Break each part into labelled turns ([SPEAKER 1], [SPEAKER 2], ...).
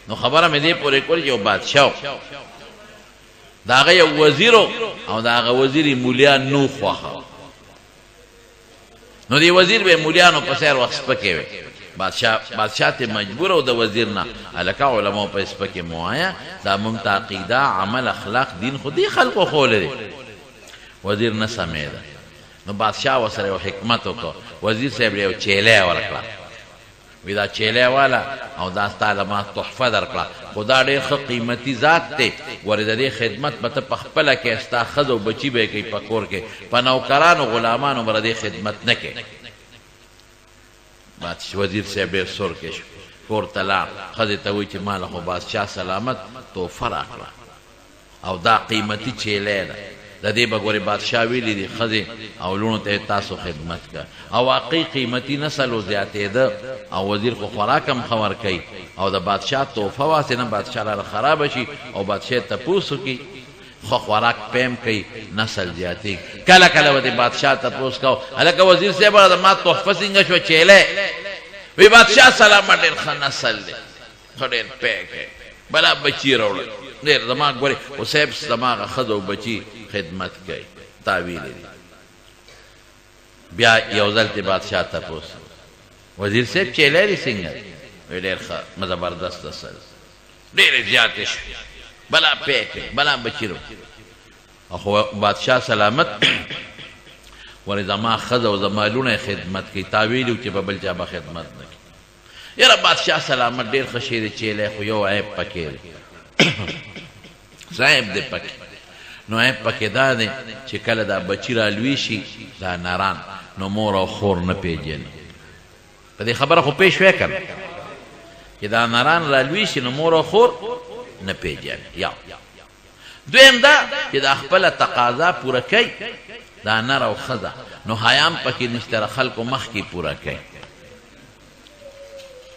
[SPEAKER 1] نو خبره مې دې پورې کول یو بادشاه د هغه یو وزیرو او د هغه وزیر مولیا نو خوښه نو دی وزیر به مولیانو په سیر وخت سپکې وي بادشاه ته مجبور او د وزیر نه هلکه علماو په سپکې موایا دا مونږ ته عقیده عمل اخلاق دین خو دې خلکو ښوولی دی وزیر نه سمې ده نو بادشاه ورسره یو حکمت وکړو وزیر صاحب یو چیلی ورکړه وی دا چیلی والا او دا ستا له ما تحفه درکړه خو دا ډېر ښه قیمتي ذات دی ورې د دې خدمت به ته په خپله کې ستا ښځه او بچي به یې کوي په کور کې په نوکرانو غلامانو به د دې خدمت نه کوي وزیر صاحب ډېر سور کې شو کور ته لاړ ښځې ته وایي چې ما له خو بادشاه سلامت تحفه راکړه او دا قیمتي چیلی ده د دې به ګورې بادشاه ویلي دي ښځې او لوڼو ته تاسو خدمت کوه او واقعي قیمتي نسل و زیاتېده او وزیر خو خوراک هم ښه ورکوي او د بادشاه تحفه واسې نه بادشاه لاله خرابه شي او بادشاه تپوس وکړي ښه خوراک پیم کوي نسل زیاتېږي کله کله به دې بادشاه تپوس کوو هلکه وزیر صاحب د ما تحفه څنګه شوه چیلی وی بادشاه سلامت ډېر ښه نسل دی ښه ډېر پیک دی بلا بچي راوړل ډېر زما ګورې خو صاحب زما هغه ښځه او بچي خدمت کوي تاویل دی بیا یو ځل ته بادشاه تپوس وزیر صاحب چیلی دی څنګه وی ډېر ښه زبردست نسل ډېرې زیاتې شوې بلا پیک بلا بچي راوړل خو بادشاه سلامت ورې زما ښځه او زما لوڼه خدمت کوي تاویل و چې په بل چا به خدمت نه کوي یاره بادشاه سلامت ډېر ښه شی دی چیلی خو یو عیب پکې دی صاحب دی پکې نو عیب پکې دا دی چې کله دا بچي رالوی شي دا نران نو مور او خور نه پیژني په دې خبره خو پېښ وی که چې دا نران رالوی شي نو مور او خور نه پیژني یا دویم دا چې دا خپله تقاضا پوره کوي دا نر او ښځه نو حیام پکې نشته خلکو مخکې پوره کوي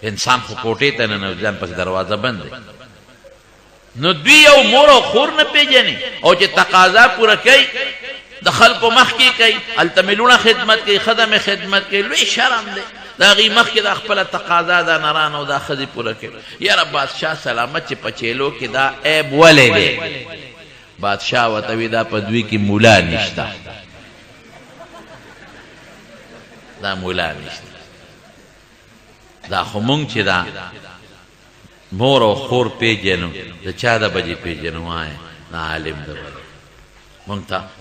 [SPEAKER 1] انسان خو کوټې ته ننوځي ځان پسې دروازه بند دی نو دوی یو مور او خور نه پیژني او چې تقاضا پوره کوي د خلکو مخکې کوي هلته مې لوڼه خدمت کوي ښځه مې خدمت کوي لوی شرم دی د هغې مخکې د خپله تقاضا دا نران او دا ښځې پوره کوي یاره بادشاه سلامت چې په چیلو کې دا عیب ولې دی بادشاه ورته وي دا په دوی کې مولا نشته دا مولا نشته دا خو مونږ چې دا مور او خور پیژنو د چا د بجې پیژنو وایه نه عالم ده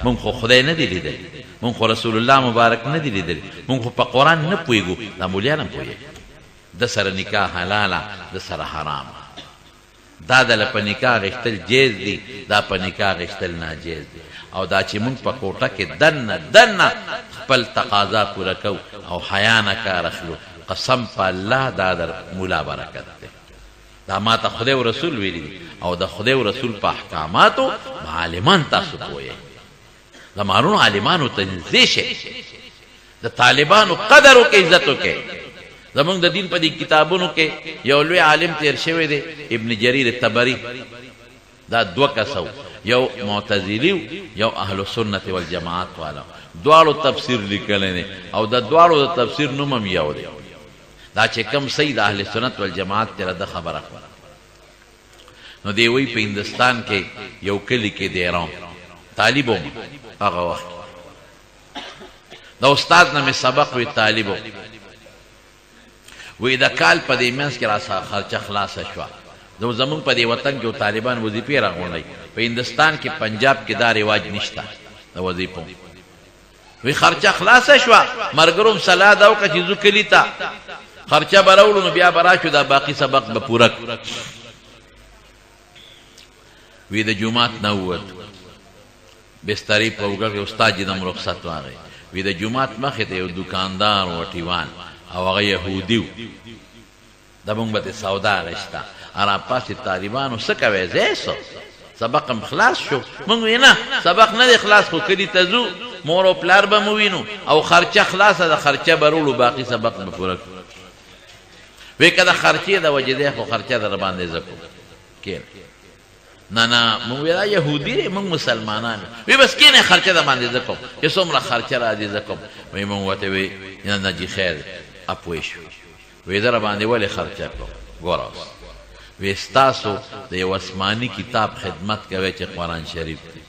[SPEAKER 1] مونږ خو خدای نه دی لیدلی مونږ خو رسول الله مبارک نه دی لیدلی مونږ خو په قرآن نه پوهېږو دا مولیان هم پوهېږي د سره نکاح حلاله د سره حرامه دا دله په نکاح غشتل جیز دی دا په نکاح غشتل ناجیز دی او دا چې مونږ په کوټه کې دننه خپل تقاضا پوره کوو او حیا نه کار اخلو قسم په الله دا در مولا برکت دی دا ما ته خدای و رسول ویلی دي او د خدای و رسول په احکاماتو عالمان تاسو پوهیږئ د مارونو عالمانو ته نږدې شئ د طالبانو قدر وکړئ عزت وکړئ زمونږ د دین په دې کتابونو کې یو لوی عالم تیر شوی دی ابن جریر طبري دا دوه کسه یو معتزلي یو اهل سنت والجماعت والا دواړو تفسیر لیکلی دی او د دواړو د تفسیر نوم هم یو دی دا چې کم صحیح د اهل سنت والجماعت تیره د خبره نو دی وی په هندوستان کې یو کلی کې دیرام طالب وم هغه وخت د استاد نه مې سبق وی طالب وم وی د کال په دې منځ کې را خرچه خلاصه شوه زمونږ په دې وطن کې طالبان وظیفې راغونډوي په هندوستان کې پنجاب کې دا رواج نشته د وظیفو وی خرچه خلاصه شوه ملګرو صلاح دا وکړه چې ځو کلي ته خرچه به راوړو نو بیا به راشو دا باقي سبق به پوره کړو وی د جومات نه ووتو بسترې په اوږه کې استاد چې دم رخصت واغی وی د جومات مخې ته یو دوکاندار و ټیوان او هغه یهودي و د مونږ به سودا غشته راپاسې طالبانو څه کوئ ځئ سبق هم خلاص شو مونږ وی نه سبق نه دی خلاص خو کلي ته ځو مور او پلار به مو وینو او خرچه خلاصه د خرچه به روړو باقي سبق به پوره کړو وی که د خرچې د وجې دی خو خرچه در باندې زه کوم کښېنه نه مونږ وی دا یهودي دی مونږ مسلمانان وی بس کښېنئ خرچه در باندې زه کوم چې څومره خرچه راځي زه کوم وی مونږ ورته وی نه جي خیر دی پوه شو وی در باندې ولې خرچه کوم ګوره اوس وی ستاسو د یو آسماني کتاب خدمت کوي چې قرآن شریف دی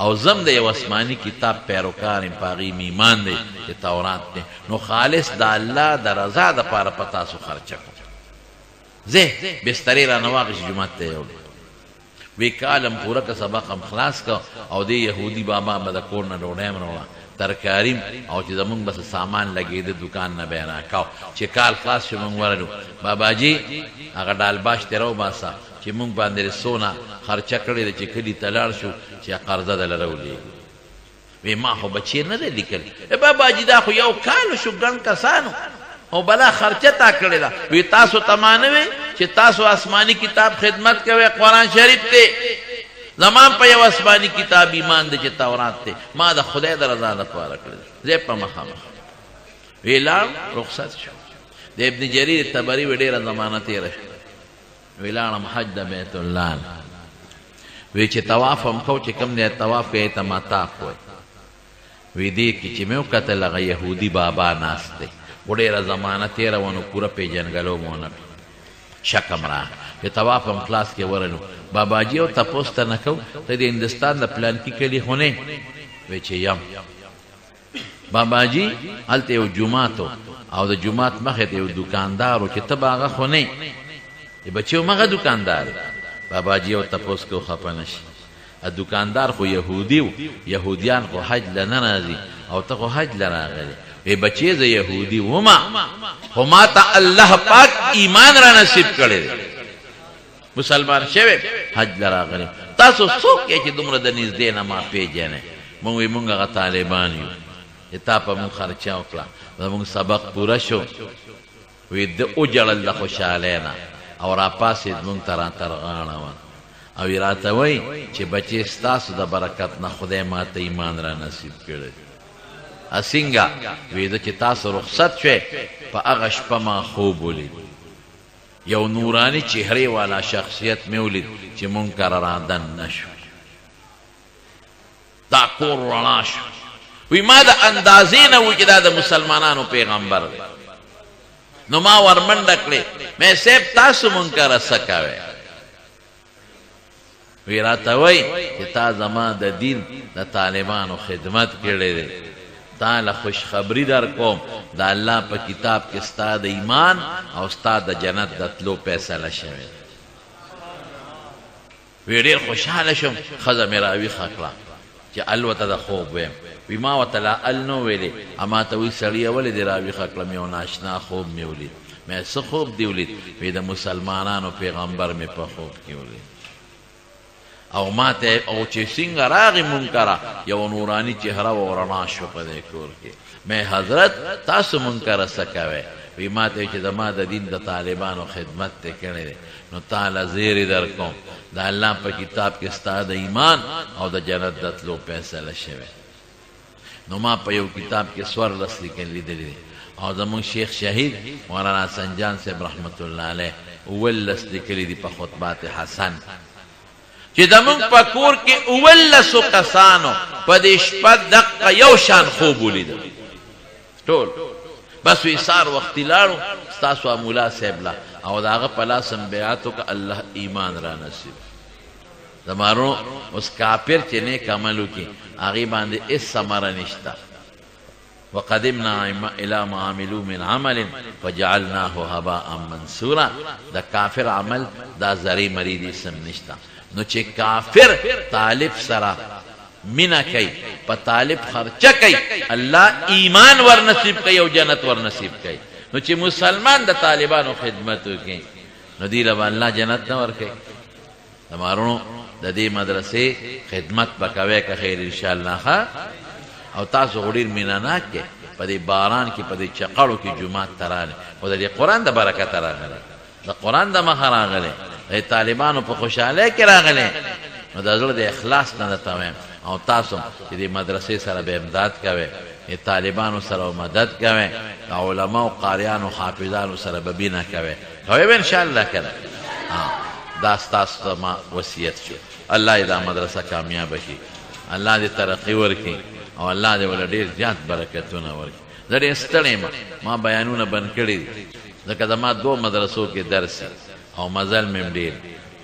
[SPEAKER 1] او زم د یو آسماني کتاب پیروکار یم، په هغې مې ایمان دی چې تورات دی، نو خالص د الله د رضا دپاره په تاسو خرچه کوم. زه بسترې رانه واخیستې جومات ته یوړې، وی کالم پوره که سبق هم خلاص که او دی یهودي بابا به د کور نه ډوډۍ هم راوړه ترکاریم او چې زمونږ بس سامان لګېده دکان نه به یې راکاو. چې کال خلاص شو مونږ ورغلو، باباجي هغه ډالباش دې راوباسه چې مونږ باندې څونه خرچه کړې ده چې کلي ته لاړ شو چې قرضه دله راولېږو. وی ما خو بچې نه دی لیکلي. باباجي دا خو یو کال شو ګڼ کسانو او بلا خرچه تا کړې ده. وی تاسو ته ما نه وی چې تاسو آسماني کتاب خدمت کوئ قرآن شریف دی، زمان په یو آسماني کتاب ایمان دی چې تورات دی، ما د خدای د رضا دپاره کړی دی. زه په مخامخ وی لاړ رخصت شو. د ابن جریر طبري وی ډېره زمانه تېره شوه، وی لاړم حج د بیت الله نه. وی چې طواف هم کو چې کوم دی طواف کوي ته ما طاف وی. وی دې کې چې مې وکتل هغه یهودي بابا ناست دی، خو ډېره زمانه تېره وه نو پوره پېژنګلو مو ونه کړ، شکم را چې طواف هم خلاص کې ورغلو. باباجي او تپوس ته نه کو ته د هندوستان د پلانکي کلي خو نه؟ وی چې یم. باباجي هلته یو جومات او د جومات مخې ته یو دوکاندار و چې ته به هغه خو نه یې بچیو مغه دوکاندار. باباجي او تپوس کو خفه نشي، دوکاندار خو یهودي و، یهودیان خو حج له نه راځي او ته خو حج له راغلی. وی بچې زه یهودي وما خو ما ته الله پاک ایمان را نصیب کړی دی، مسلمان شوی حج له راغلی. تاسو څوک یې چې دومره د نږدې نه ما پېژنئ؟ مونږ وی مونږ هغه طالبان یو چې تا په مونږ خرچه وکړه، زمونږ سبق پوره شو. وی د وجړل د خوشحالۍ نه او راپاسېد مونږ ته را ترغاړه او یې راته وایي چې بچې ستاسو د برکت نه خدای ما ته ایمان را نصیب کړی. څنګه؟ وی ده چې تاسو رخصت شوی په هغه شپه ما خوب ولید، یو نوراني چهرې والا شخصیت مې ولید چې مونږ کره رادن نه شو، دا کور رڼا شو. وی ما د اندازې نه و چې دا د مسلمانانو پیغمبر دی. نو ما ورمنډه کړې، مې صاحب تاسو مونږ کره څه کوئ؟ وی راته وایي چې تا زما د دین د طالبانو خدمت کړی دی، تا له خوشخبري در کوم د الله په کتاب کې ستا د ایمان او ستا د جنت د تلو فیصله شوې. وی ډېر خوشحاله شوم. ښځه مې راویښه کړه چې الوته د خوب ویم. وی ما ورته لا ال نه ویلې، اما ته وی سړیه ولې دې راویښه کړم؟ یو ناشنا خوب مې ولید. مې څه خوب دې ولید؟ وی د مسلمانانو پیغمبر مې په خوب کې ولید او ما ته او چې څنګه راغی مونږ کره یو نوراني چهره و رڼا شو په دې کور کې. مې حضرت تاسو مونږ کره څه کوئ؟ وی ما ته چې زما د دین د طالبانو خدمت ته کړی دی، نو تاله زیری در کوم د الله په کتاب کې ستا د ایمان او د جنت د تلو فیصله شوې. نو ما په یو کتاب کې 14 لیکل لیدلی دی او زمونږ شیخ شهید مولانا سنجان صاحب رحمت الله علیه 19 لیکلی دی په خطبات حسن چې زمونږ په کور کې 19 کسانو په دې شپه دقه یو شان خوب ولیده ټول. بس وی سار وختي لاړو ستاسو مولا صاحب لا او د هغه په لاس هم بیعت وکړه، الله ایمان را نصیب. زمارو اوس کافر چې نیک عمل وکړي هغې باندې هېڅ ثمره نشته. وقدمنا الى ما عملوا من عمل فجعلناه هباء منثورا. د کافر عمل دا زری مرید اسم نشته. نو چې کافر طالب سره مینه کوي، په طالب خرچه کوي، الله ایمان ور نصیب کوي او جنت ور نصیب کوي. نو چې مسلمان د طالبانو خدمت وکړي نو دی له الله جنت نه ورکوي. زمارونو د دې مدرسې خدمت به کوئ که خیر انشاءالله ښه. او تاسو خو ډېر مینه ناک کې په دې باران کې په دې چقړو کې جومات ته راغلې، خو د دې قرآن د برکته راغلی، د قرآن د مخه راغلی، د طالبانو په خوشحالۍ کې راغلی. نو د زړه د اخلاص نه درته وایم او تاسو چې دې مدرسې سره به امداد کوئ، د طالبانو سره مدد کوئ، د علماو قاریانو حافظانو سره به مینه کوئ به انشاءالله کنه. دا ستاسو ما وصیت شو. الله دې دا مدرسه کامیابه کړي، الله دې ترقي ورکړي او الله دې ول ډېر زیات برکتونه ورکړي. زه ډېر ستړی یم، ما بیانونه بند کړي دي ځکه زما 2 مدرسو کې درس او مزل مې ډېر.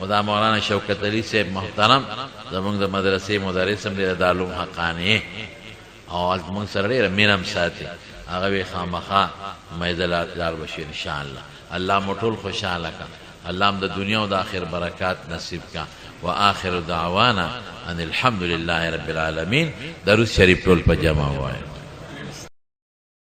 [SPEAKER 1] خدا مولانا شوکت علي صاحب محترم زمونږ د مدرسې مدرس هم دی د دارالعلوم حقانیې او هلته مونږ سره ډېره مینه هم ساتي. هغه وی خامخا میدل لال بشي انشاءالله. الله مو ټول خوشحاله کا، الله هم د دنیا او د آخر برکات نصیب کا. وآخر دعوانا ان الحمد لله رب العالمین. درود شریف ټول په جمع وایو.